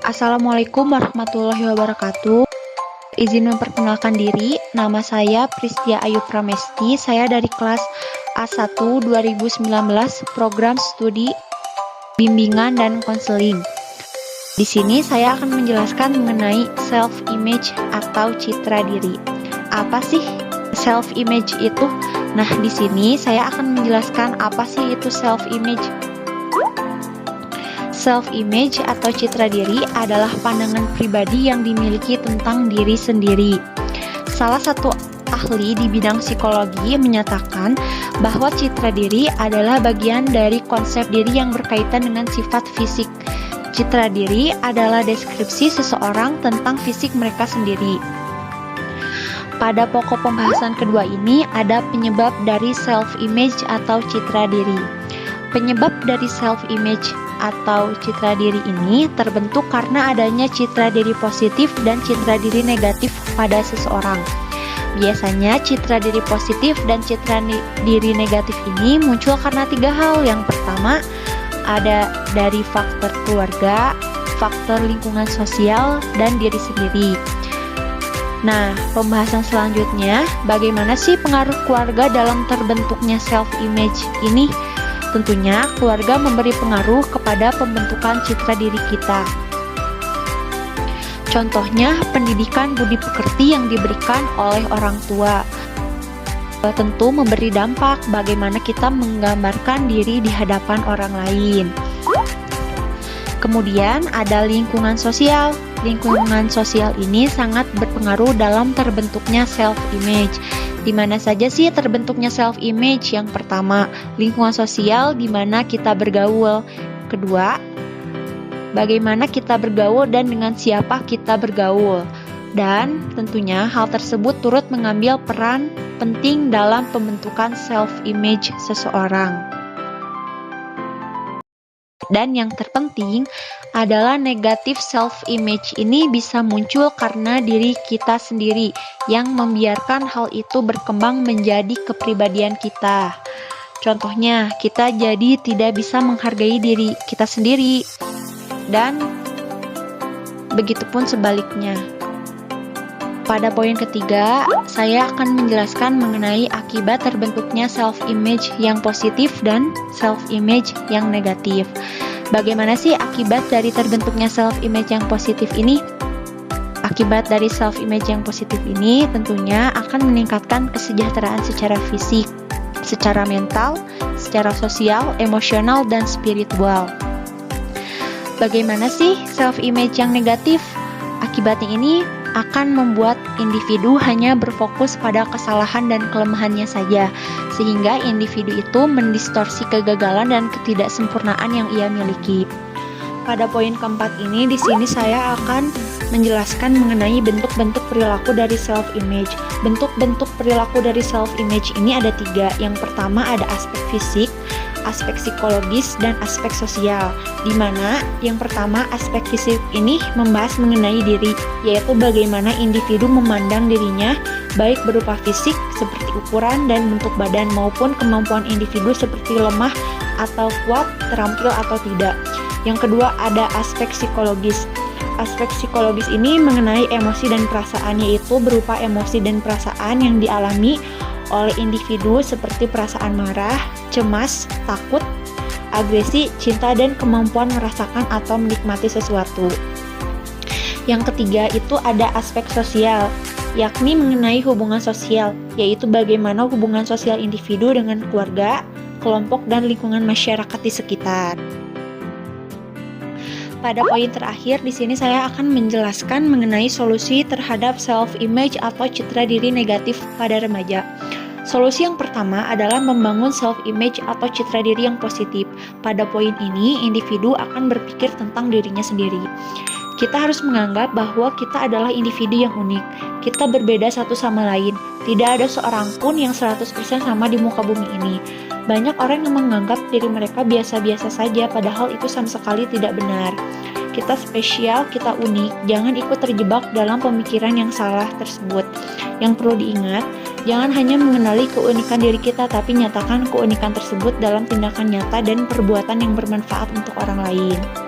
Assalamualaikum warahmatullahi wabarakatuh. Izin memperkenalkan diri, nama saya Pristia Ayu Pramesti, saya dari kelas A1 2019, program studi bimbingan dan konseling. Di sini saya akan menjelaskan mengenai self-image atau citra diri. Apa sih self-image itu? Nah, di sini saya akan menjelaskan apa sih itu self-image. Self-image atau citra diri adalah pandangan pribadi yang dimiliki tentang diri sendiri. Salah satu ahli di bidang psikologi menyatakan bahwa citra diri adalah bagian dari konsep diri yang berkaitan dengan sifat fisik. Citra diri adalah deskripsi seseorang tentang fisik mereka sendiri. Pada pokok pembahasan kedua ini ada penyebab dari self-image atau citra diri. Penyebab dari self-image atau citra diri ini terbentuk karena adanya citra diri positif dan citra diri negatif pada seseorang. Biasanya citra diri positif dan citra diri negatif ini muncul karena tiga hal. Yang pertama, ada dari faktor keluarga, faktor lingkungan sosial, dan diri sendiri. Nah, pembahasan selanjutnya, bagaimana sih pengaruh keluarga dalam terbentuknya self-image ini? Tentunya, keluarga memberi pengaruh kepada pembentukan citra diri kita. Contohnya, pendidikan budi pekerti yang diberikan oleh orang tua. Tentu memberi dampak bagaimana kita menggambarkan diri di hadapan orang lain. Kemudian, ada lingkungan sosial. Lingkungan sosial ini sangat berpengaruh dalam terbentuknya self-image. Di mana saja sih terbentuknya self-image? Yang pertama, lingkungan sosial di mana kita bergaul. Kedua, bagaimana kita bergaul dan dengan siapa kita bergaul. Dan tentunya hal tersebut turut mengambil peran penting dalam pembentukan self-image seseorang. Dan yang terpenting adalah negatif self-image ini bisa muncul karena diri kita sendiri yang membiarkan hal itu berkembang menjadi kepribadian kita. Contohnya, kita jadi tidak bisa menghargai diri kita sendiri. Dan begitupun sebaliknya. Pada poin ketiga, saya akan menjelaskan mengenai akibat terbentuknya self-image yang positif dan self-image yang negatif. Bagaimana sih akibat dari terbentuknya self-image yang positif ini? Akibat dari self-image yang positif ini tentunya akan meningkatkan kesejahteraan secara fisik, secara mental, secara sosial, emosional, dan spiritual. Bagaimana sih self-image yang negatif? Akibatnya ini akan membuat individu hanya berfokus pada kesalahan dan kelemahannya saja, sehingga individu itu mendistorsi kegagalan dan ketidaksempurnaan yang ia miliki. Pada poin keempat ini, di sini saya akan menjelaskan mengenai bentuk-bentuk perilaku dari self-image. Bentuk-bentuk perilaku dari self-image ini ada tiga. Yang pertama ada aspek fisik, aspek psikologis, dan aspek sosial. Di mana yang pertama aspek fisik ini membahas mengenai diri, yaitu bagaimana individu memandang dirinya, baik berupa fisik seperti ukuran dan bentuk badan maupun kemampuan individu seperti lemah atau kuat, terampil atau tidak. Yang kedua ada aspek psikologis. Aspek psikologis ini mengenai emosi dan perasaan, yaitu berupa emosi dan perasaan yang dialami oleh individu seperti perasaan marah, cemas, takut, agresi, cinta, dan kemampuan merasakan atau menikmati sesuatu. Yang ketiga itu ada aspek sosial, yakni mengenai hubungan sosial, yaitu bagaimana hubungan sosial individu dengan keluarga, kelompok, dan lingkungan masyarakat di sekitar. Pada poin terakhir di sini saya akan menjelaskan mengenai solusi terhadap self-image atau citra diri negatif pada remaja. Solusi yang pertama adalah membangun self-image atau citra diri yang positif. Pada poin ini, individu akan berpikir tentang dirinya sendiri. Kita harus menganggap bahwa kita adalah individu yang unik. Kita berbeda satu sama lain. Tidak ada seorang pun yang 100% sama di muka bumi ini. Banyak orang yang menganggap diri mereka biasa-biasa saja, padahal itu sama sekali tidak benar. Kita spesial, kita unik. Jangan ikut terjebak dalam pemikiran yang salah tersebut. Yang perlu diingat, jangan hanya mengenali keunikan diri kita, tapi nyatakan keunikan tersebut dalam tindakan nyata dan perbuatan yang bermanfaat untuk orang lain.